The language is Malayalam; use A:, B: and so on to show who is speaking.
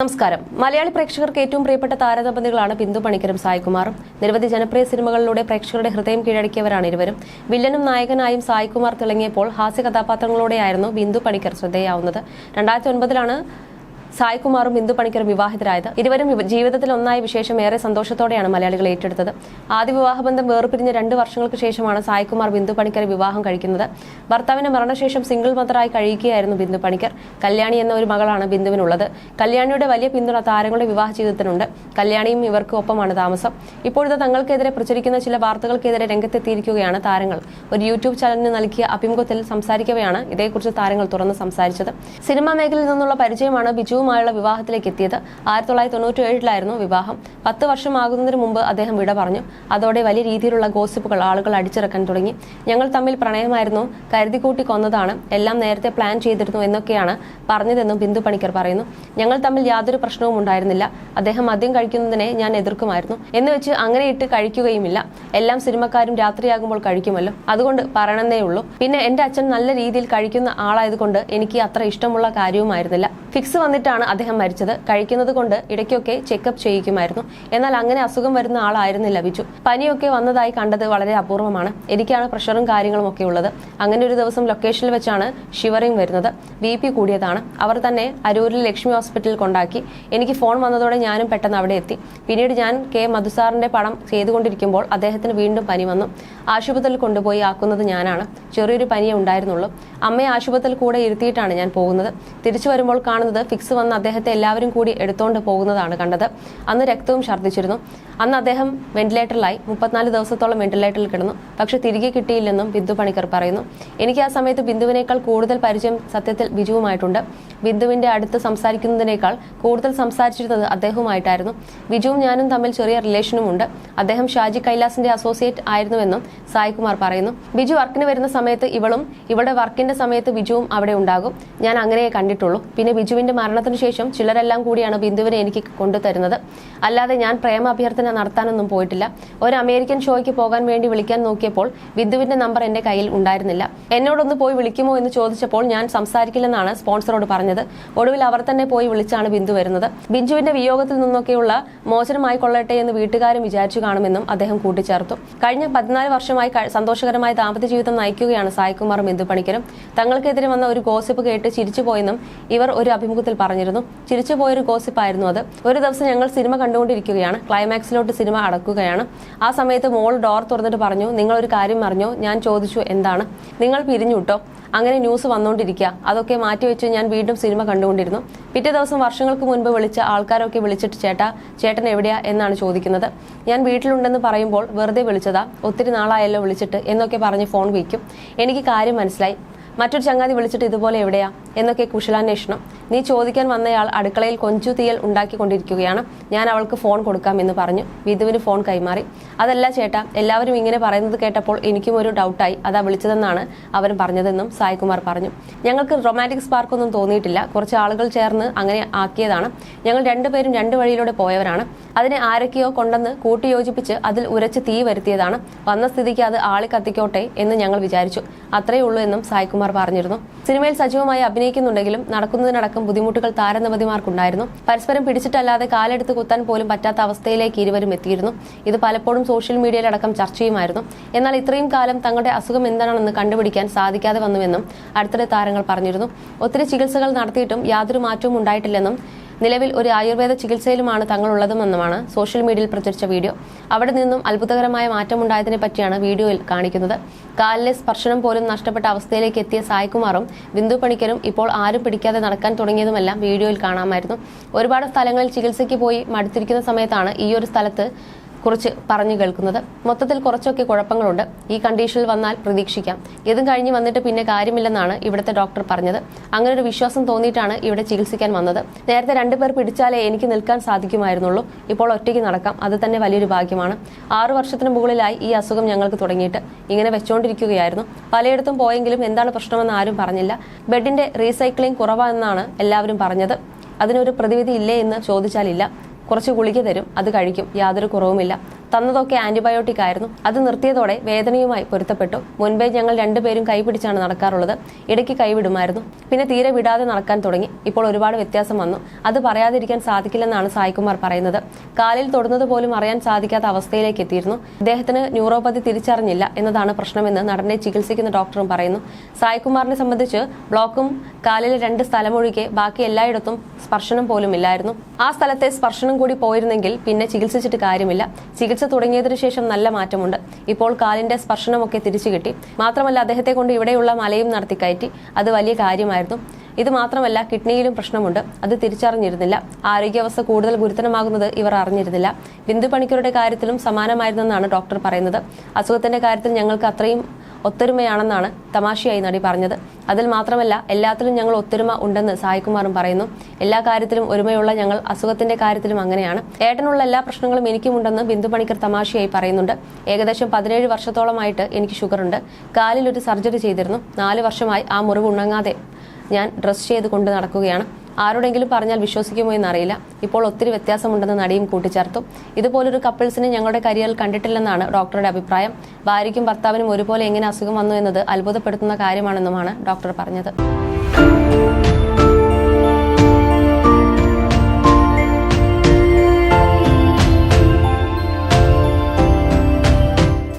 A: നമസ്കാരം. മലയാളി പ്രേക്ഷകർക്ക് ഏറ്റവും പ്രിയപ്പെട്ട താരദമ്പതികളാണ് ബിന്ദു പണിക്കരും സായ്കുമാറും. നിരവധി ജനപ്രിയ സിനിമകളിലൂടെ പ്രേക്ഷകരുടെ ഹൃദയം കീഴടക്കിയവരാണ് ഇരുവരും. വില്ലനും നായകനായും സായ്കുമാർ തിളങ്ങിയപ്പോൾ ഹാസ്യ കഥാപാത്രങ്ങളോടെയായിരുന്നു ബിന്ദു പണിക്കർ ശ്രദ്ധേയാവുന്നത്. 2009-ലാണ് സായ്കുമാറും ബിന്ദു പണിക്കരും വിവാഹിതരായത്. ഇരുവരും ജീവിതത്തിൽ ഒന്നായ വിശേഷം ഏറെ സന്തോഷത്തോടെയാണ് മലയാളികൾ ഏറ്റെടുത്തത്. ആദ്യ വിവാഹബന്ധം വേർപിരിഞ്ഞ് 2 വർഷങ്ങൾക്ക് ശേഷമാണ് സായ്കുമാർ ബിന്ദു പണിക്കരെ വിവാഹം കഴിക്കുന്നത്. ഭർത്താവിന്റെ മരണശേഷം സിംഗിൾ മദറായി കഴിയുകയായിരുന്നു ബിന്ദു പണിക്കർ. കല്യാണി എന്ന ഒരു മകളാണ് ബിന്ദുവിനുള്ളത്. കല്യാണിയുടെ വലിയ പിന്തുണ താരങ്ങളുടെ വിവാഹ ജീവിതത്തിനുണ്ട്. കല്യാണിയും ഇവർക്ക് ഒപ്പമാണ് താമസം. ഇപ്പോഴത്തെ തങ്ങൾക്കെതിരെ പ്രചരിക്കുന്ന ചില വാർത്തകൾക്കെതിരെ രംഗത്തെത്തിയിരിക്കുകയാണ് താരങ്ങൾ. ഒരു യൂട്യൂബ് ചാനലിന് നൽകിയ അഭിമുഖത്തിൽ സംസാരിക്കവെയാണ് ഇതേക്കുറിച്ച് താരങ്ങൾ തുറന്ന് സംസാരിച്ചത്. സിനിമാ മേഖലയിൽ നിന്നുള്ള പരിചയമാണ് ബിജുവുമായുള്ള വിവാഹത്തിലേക്ക് എത്തിയത്. 1997-ലായിരുന്നു വിവാഹം. 10 വർഷമാകുന്നതിന് മുമ്പ് അദ്ദേഹം വിട പറഞ്ഞു. അതോടെ വലിയ രീതിയിലുള്ള ഗോസിപ്പുകൾ ആളുകൾ അടിച്ചിറക്കാൻ തുടങ്ങി. ഞങ്ങൾ തമ്മിൽ പ്രണയമായിരുന്നു, കരുതിക്കൂട്ടി കൊന്നതാണ്, എല്ലാം നേരത്തെ പ്ലാൻ ചെയ്തിരുന്നു എന്നൊക്കെയാണ് പറഞ്ഞതെന്നും ബിന്ദു പണിക്കർ പറയുന്നു. ഞങ്ങൾ തമ്മിൽ യാതൊരു പ്രശ്നവും ഉണ്ടായിരുന്നില്ല. അദ്ദേഹം മദ്യം കഴിക്കുന്നതിനെ ഞാൻ എതിർക്കുമായിരുന്നു. എന്നുവെച്ച് അങ്ങനെ ഇട്ട് കഴിക്കുകയുമില്ല. എല്ലാം സിനിമക്കാരും രാത്രിയാകുമ്പോൾ കഴിക്കുമല്ലോ, അതുകൊണ്ട് പറയണമെന്നേ ഉള്ളൂ. പിന്നെ എന്റെ അച്ഛൻ നല്ല രീതിയിൽ കഴിക്കുന്ന ആളായതുകൊണ്ട് എനിക്ക് അത്ര ഇഷ്ടമുള്ള കാര്യവുമായിരുന്നില്ല. ഫിക്സ് വന്നിട്ടാണ് അദ്ദേഹം മരിച്ചത്. കഴിക്കുന്നത് കൊണ്ട് ഇടയ്ക്കൊക്കെ ചെക്കപ്പ് ചെയ്യിക്കുമായിരുന്നു. എന്നാൽ അങ്ങനെ അസുഖം വരുന്ന ആളായിരുന്നില്ല ബിജു. പനിയൊക്കെ വന്നതായി കണ്ടത് വളരെ അപൂർവമാണ്. എനിക്കാണ് പ്രഷറും കാര്യങ്ങളും ഒക്കെ ഉള്ളത്. അങ്ങനെ ഒരു ദിവസം ലൊക്കേഷനിൽ വെച്ചാണ് ഷിവറിംഗ് വരുന്നത്. BP കൂടിയതാണ്. അവർ തന്നെ അരൂരിൽ ലക്ഷ്മി ഹോസ്പിറ്റലിൽ കൊണ്ടാക്കി. എനിക്ക് ഫോൺ വന്നതോടെ ഞാനും പെട്ടെന്ന് അവിടെ എത്തി. പിന്നീട് ഞാൻ K. മധുസാറിന്റെ പടം ചെയ്തുകൊണ്ടിരിക്കുമ്പോൾ അദ്ദേഹത്തിന് വീണ്ടും പനി വന്നു. ആശുപത്രിയിൽ കൊണ്ടുപോയി ആക്കുന്നത് ഞാനാണ്. ചെറിയൊരു പനിയേ ഉണ്ടായിരുന്നുള്ളൂ. അമ്മയെ ആശുപത്രിയിൽ കൂടെ ഇരുത്തിയിട്ടാണ് ഞാൻ പോകുന്നത്. തിരിച്ചു വരുമ്പോൾ കാണുന്നത് ഫിക്സ് വന്ന് അദ്ദേഹത്തെ എല്ലാവരും കൂടി എടുത്തോണ്ട് പോകുന്നതാണ് കണ്ടത്. അന്ന് രക്തവും ഛർദ്ദിച്ചിരുന്നു. അന്ന് അദ്ദേഹം വെന്റിലേറ്ററിലായി. 34 ദിവസത്തോളം വെന്റിലേറ്ററിൽ കിടന്നു. പക്ഷെ തിരികെ കിട്ടിയില്ലെന്നും ബിന്ദു പണിക്കർ പറയുന്നു. എനിക്ക് ആ സമയത്ത് ബിന്ദുവിനേക്കാൾ കൂടുതൽ പരിചയം സത്യത്തിൽ ബിജുവുമായിട്ടുണ്ട്. ബിന്ദുവിന്റെ അടുത്ത് സംസാരിക്കുന്നതിനേക്കാൾ കൂടുതൽ സംസാരിച്ചിരുന്നത് അദ്ദേഹവുമായിട്ടായിരുന്നു. ബിജുവും ഞാനും തമ്മിൽ ചെറിയ റിലേഷനുമുണ്ട്. അദ്ദേഹം ഷാജി കൈലാസിന്റെ അസോസിയേറ്റ് ആയിരുന്നുവെന്നും സായ്കുമാർ പറയുന്നു. ബിജു വർക്കിന് വരുന്ന സമയത്ത് ഇവളും, ഇവളുടെ വർക്കിന്റെ സമയത്ത് ബിജുവും അവിടെ ഉണ്ടാകും. ഞാൻ അങ്ങനെയേ കണ്ടിട്ടുള്ളൂ. പിന്നെ ബിജുവിന്റെ മരണത്തിന് ശേഷം ചിലരെല്ലാം കൂടിയാണ് ബിന്ദുവിനെ എനിക്ക് കൊണ്ടുതരുന്നത്. അല്ലാതെ ഞാൻ പ്രേമ അഭ്യർത്ഥന നടത്താനൊന്നും പോയിട്ടില്ല. ഒരു അമേരിക്കൻ ഷോയ്ക്ക് പോകാൻ വേണ്ടി വിളിക്കാൻ നോക്കിയപ്പോൾ ബിന്ദുവിന്റെ നമ്പർ എന്റെ കയ്യിൽ ഉണ്ടായിരുന്നില്ല. എന്നോടൊന്ന് പോയി വിളിക്കുമോ എന്ന് ചോദിച്ചപ്പോൾ ഞാൻ സംസാരിക്കില്ലെന്നാണ് സ്പോൺസറോട് പറഞ്ഞത്. ഒടുവിൽ അവർ തന്നെ പോയി വിളിച്ചാണ് ബിന്ദു വരുന്നത്. ബിജുവിന്റെ വിയോഗത്തിൽ നിന്നൊക്കെയുള്ള മോചനമായി കൊള്ളട്ടെ എന്ന് വീട്ടുകാരും വിചാരിച്ചു കാണുമെന്നും അദ്ദേഹം കൂട്ടിച്ചേർത്തു. കഴിഞ്ഞ 14 വർഷമായി സന്തോഷകരമായ ദാമ്പത്യ ജീവിതം നയിക്കുകയാണ് സായ്കുമാറും ബിന്ദു പണിക്കരും. തങ്ങൾക്കെതിരെ വന്ന ഒരു ഗോസിപ്പ് കേട്ട് ചിരിച്ചുപോയെന്നും ഇവർ ഒരു അഭിമുഖത്തിൽ പറഞ്ഞിരുന്നു. ചിരിച്ചുപോയൊരു ഗോസിപ്പായിരുന്നു അത്. ഒരു ദിവസം ഞങ്ങൾ സിനിമ കണ്ടുകൊണ്ടിരിക്കുകയാണ്. ക്ലൈമാക്സിലോട്ട് സിനിമ അടക്കുകയാണ്. ആ സമയത്ത് മോൾ ഡോർ തുറന്നിട്ട് പറഞ്ഞു, നിങ്ങളൊരു കാര്യം അറിഞ്ഞോ? ഞാൻ ചോദിച്ചു, എന്താണ്? നിങ്ങൾ പിരിഞ്ഞുട്ടോ? അങ്ങനെ ന്യൂസ് വന്നുകൊണ്ടിരിക്കുക. അതൊക്കെ മാറ്റിവെച്ച് ഞാൻ വീണ്ടും സിനിമ കണ്ടുകൊണ്ടിരുന്നു. പിറ്റേ ദിവസം വർഷങ്ങൾക്ക് മുൻപ് വിളിച്ച ആൾക്കാരൊക്കെ വിളിച്ചിട്ട് ചേട്ടൻ എവിടെയാ എന്നാണ് ചോദിക്കുന്നത്. ഞാൻ വീട്ടിലുണ്ടെന്ന് പറയുമ്പോൾ വെറുതെ വിളിച്ചതാ, ഒത്തിരി നാളായല്ലോ വിളിച്ചിട്ട് എന്നൊക്കെ പറഞ്ഞ് ഫോൺ വയ്ക്കും. എനിക്ക് കാര്യം മനസ്സിലായി. മറ്റൊരു ചങ്ങാതി വിളിച്ചിട്ട് ഇതുപോലെ എവിടെയാ എന്നൊക്കെ കുശലാന്വേഷണം. നീ ചോദിക്കാൻ വന്നയാൾ അടുക്കളയിൽ കൊഞ്ചു തീയൽ ഉണ്ടാക്കിക്കൊണ്ടിരിക്കുകയാണ്. ഞാൻ അവൾക്ക് ഫോൺ കൊടുക്കാം എന്ന് പറഞ്ഞു. ബിന്ദുവിന് ഫോൺ കൈമാറി. അതല്ല ചേട്ടാ, എല്ലാവരും ഇങ്ങനെ പറയുന്നത് കേട്ടപ്പോൾ എനിക്കും ഒരു ഡൗട്ടായി. അതാ വിളിച്ചതെന്നാണ് അവൻ പറഞ്ഞതെന്നും സായ്കുമാർ പറഞ്ഞു. ഞങ്ങൾക്ക് റൊമാൻറ്റിക് സ്പാർക്കൊന്നും തോന്നിയിട്ടില്ല. കുറച്ച് ആളുകൾ ചേർന്ന് അങ്ങനെ ആക്കിയതാണ്. ഞങ്ങൾ രണ്ടുപേരും 2 വഴിയിലൂടെ പോയവരാണ്. അതിനെ ആരൊക്കെയോ കൊണ്ടെന്ന് കൂട്ടിയോജിപ്പിച്ച് അതിൽ ഉരച്ച് തീ വരുത്തിയതാണ്. വന്ന സ്ഥിതിക്ക് അത് ആളി കത്തിക്കോട്ടെ എന്ന് ഞങ്ങൾ വിചാരിച്ചു. അത്രയേ ഉള്ളൂ എന്നും സായ്കുമാർ പറഞ്ഞിരുന്നു. സിനിമയിൽ സജീവമായി അഭിനയിക്കുന്നുണ്ടെങ്കിലും നടക്കുന്നതിനടക്കം ബുദ്ധിമുട്ടുകൾ താരദമ്പതിമാർക്കുണ്ടായിരുന്നു. പരസ്പരം പിടിച്ചിട്ടല്ലാതെ കാലെടുത്ത് കുത്താൻ പോലും പറ്റാത്ത അവസ്ഥയിലേക്ക് ഇരുവരും എത്തിയിരുന്നു. ഇത് പലപ്പോഴും സോഷ്യൽ മീഡിയയിലടക്കം ചർച്ചയുമായിരുന്നു. എന്നാൽ ഇത്രയും കാലം തങ്ങളുടെ അസുഖം എന്താണെന്ന് കണ്ടുപിടിക്കാൻ സാധിക്കാതെ വന്നുവെന്നും അടുത്തിടെ താരങ്ങൾ പറഞ്ഞിരുന്നു. ഒത്തിരി ചികിത്സകൾ നടത്തിയിട്ടും യാതൊരു മാറ്റവും ഉണ്ടായിട്ടില്ലെന്നും നിലവിൽ ഒരു ആയുർവേദ ചികിത്സയിലുമാണ് തങ്ങളുള്ളതുമെന്നുമാണ് സോഷ്യൽ മീഡിയയിൽ പ്രചരിച്ച വീഡിയോ. അവിടെ നിന്നും അത്ഭുതകരമായ മാറ്റമുണ്ടായതിനെ പറ്റിയാണ് വീഡിയോയിൽ കാണിക്കുന്നത്. കാലിലെ സ്പർശനം പോലും നഷ്ടപ്പെട്ട അവസ്ഥയിലേക്ക് എത്തിയ സായ്കുമാറും ബിന്ദു പണിക്കരും ഇപ്പോൾ ആരും പിടിക്കാതെ നടക്കാൻ തുടങ്ങിയതുമെല്ലാം വീഡിയോയിൽ കാണാമായിരുന്നു. ഒരുപാട് സ്ഥലങ്ങളിൽ ചികിത്സയ്ക്ക് പോയി മടുത്തിരിക്കുന്ന സമയത്താണ് ഈ ഒരു സ്ഥലത്ത് കുറിച്ച് പറഞ്ഞു കേൾക്കുന്നത്. മൊത്തത്തിൽ കുറച്ചൊക്കെ കുഴപ്പങ്ങളുണ്ട്. ഈ കണ്ടീഷനിൽ വന്നാൽ പ്രതീക്ഷിക്കാം. ഇതും കഴിഞ്ഞ് വന്നിട്ട് പിന്നെ കാര്യമില്ലെന്നാണ് ഇവിടുത്തെ ഡോക്ടർ പറഞ്ഞത്. അങ്ങനെ ഒരു വിശ്വാസം തോന്നിയിട്ടാണ് ഇവിടെ ചികിത്സിക്കാൻ വന്നത്. നേരത്തെ 2 പേർ പിടിച്ചാലേ എനിക്ക് നിൽക്കാൻ സാധിക്കുമായിരുന്നുള്ളൂ. ഇപ്പോൾ ഒറ്റയ്ക്ക് നടക്കാം. അത് തന്നെ വലിയൊരു ഭാഗ്യമാണ്. 6 വർഷത്തിന് മുകളിലായി ഈ അസുഖം ഞങ്ങൾക്ക് തുടങ്ങിയിട്ട്. ഇങ്ങനെ വെച്ചുകൊണ്ടിരിക്കുകയായിരുന്നു. പലയിടത്തും പോയെങ്കിലും എന്താണ് പ്രശ്നമെന്ന് ആരും പറഞ്ഞില്ല. ബെഡിന്റെ റീസൈക്ലിംഗ് കുറവാണെന്നാണ് എല്ലാവരും പറഞ്ഞത്. അതിനൊരു പ്രതിവിധി ഇല്ലേ എന്ന് ചോദിച്ചാലില്ല. കുറച്ച് ഗുളിക തരും, അത് കഴിക്കും, യാതൊരു കുറവുമില്ല. തന്നതൊക്കെ ആന്റിബയോട്ടിക് ആയിരുന്നു. അത് നിർത്തിയതോടെ വേദനയുമായി പൊരുത്തപ്പെട്ടു. മുൻപേ ഞങ്ങൾ രണ്ടുപേരും കൈപിടിച്ചാണ് നടക്കാറുള്ളത്. ഇടയ്ക്ക് കൈവിടുമായിരുന്നു. പിന്നെ തീരെ വിടാതെ നടക്കാൻ തുടങ്ങി. ഇപ്പോൾ ഒരുപാട് വ്യത്യാസം വന്നു. അത് പറയാതിരിക്കാൻ സാധിക്കില്ലെന്നാണ് സായികുമാർ പറയുന്നത്. കാലിൽ തൊടുന്നത് പോലും അറിയാൻ സാധിക്കാത്ത അവസ്ഥയിലേക്ക് എത്തിയിരുന്നു. ഇദ്ദേഹത്തിന് ന്യൂറോപ്പതി തിരിച്ചറിഞ്ഞില്ല എന്നതാണ് പ്രശ്നമെന്ന് നടനെ ചികിത്സിക്കുന്ന ഡോക്ടറും പറയുന്നു. സായികുമാറിനെ സംബന്ധിച്ച് ബ്ലോക്കും കാലിലെ 2 സ്ഥലമൊഴികെ ബാക്കി എല്ലായിടത്തും സ്പർശനം പോലും ഇല്ലായിരുന്നു. ആ സ്ഥലത്തെ സ്പർശനം കൂടി പോയിരുന്നെങ്കിൽ പിന്നെ ചികിത്സിച്ചിട്ട് കാര്യമില്ല. ചികിത്സ തുടങ്ങിയതിനു ശേഷം നല്ല മാറ്റമുണ്ട്. ഇപ്പോൾ കാലിന്റെ സ്പർശനമൊക്കെ തിരിച്ചു കിട്ടി. മാത്രമല്ല അദ്ദേഹത്തെ കൊണ്ട് ഇവിടെയുള്ള മലയും നടത്തി കയറ്റി. അത് വലിയ കാര്യമായിരുന്നു. ഇത് മാത്രമല്ല, കിഡ്നിയിലും പ്രശ്നമുണ്ട്. അത് തിരിച്ചറിഞ്ഞിരുന്നില്ല. ആരോഗ്യാവസ്ഥ കൂടുതൽ ഗുരുതരമാകുന്നത് ഇവർ അറിഞ്ഞിരുന്നില്ല. ബിന്ദു പണിക്കരുടെ കാര്യത്തിലും സമാനമായിരുന്നെന്നാണ് ഡോക്ടർ പറയുന്നത്. അസുഖത്തിന്റെ കാര്യത്തിൽ ഞങ്ങൾക്ക് അത്രയും ഒത്തൊരുമയാണെന്നാണ് തമാശയായി നടി പറഞ്ഞത്. അതിൽ മാത്രമല്ല, എല്ലാത്തിലും ഞങ്ങൾ ഒത്തൊരുമ ഉണ്ടെന്ന് സായികുമാറും പറയുന്നു. എല്ലാ കാര്യത്തിലും ഒരുമയുള്ള ഞങ്ങൾ അസുഖത്തിന്റെ കാര്യത്തിലും അങ്ങനെയാണ്. ഏട്ടനുള്ള എല്ലാ പ്രശ്നങ്ങളും എനിക്കുമുണ്ടെന്ന് ബിന്ദു പണിക്കർ തമാശയായി പറയുന്നുണ്ട്. ഏകദേശം 17 വർഷത്തോളമായിട്ട് എനിക്ക് ഷുഗറുണ്ട്. കാലിൽ ഒരു സർജറി ചെയ്തിരുന്നു. 4 വർഷമായി ആ മുറിവ് ഉണങ്ങാതെ ഞാൻ ഡ്രസ് ചെയ്ത് കൊണ്ട് നടക്കുകയാണ്. ആരോടെങ്കിലും പറഞ്ഞാൽ വിശ്വസിക്കുമോ എന്നറിയില്ല. ഇപ്പോൾ ഒത്തിരി വ്യത്യാസമുണ്ടെന്ന് നടിയും കൂട്ടിച്ചേർത്തു. ഇതുപോലൊരു കപ്പിൾസിനെ ഞങ്ങളുടെ കരിയറിൽ കണ്ടിട്ടില്ലെന്നാണ് ഡോക്ടറുടെ അഭിപ്രായം. ഭാര്യയ്ക്കും ഭർത്താവിനും ഒരുപോലെ എങ്ങനെ അസുഖം വന്നു എന്നത് അത്ഭുതപ്പെടുത്തുന്ന കാര്യമാണെന്നുമാണ് ഡോക്ടർ പറഞ്ഞത്.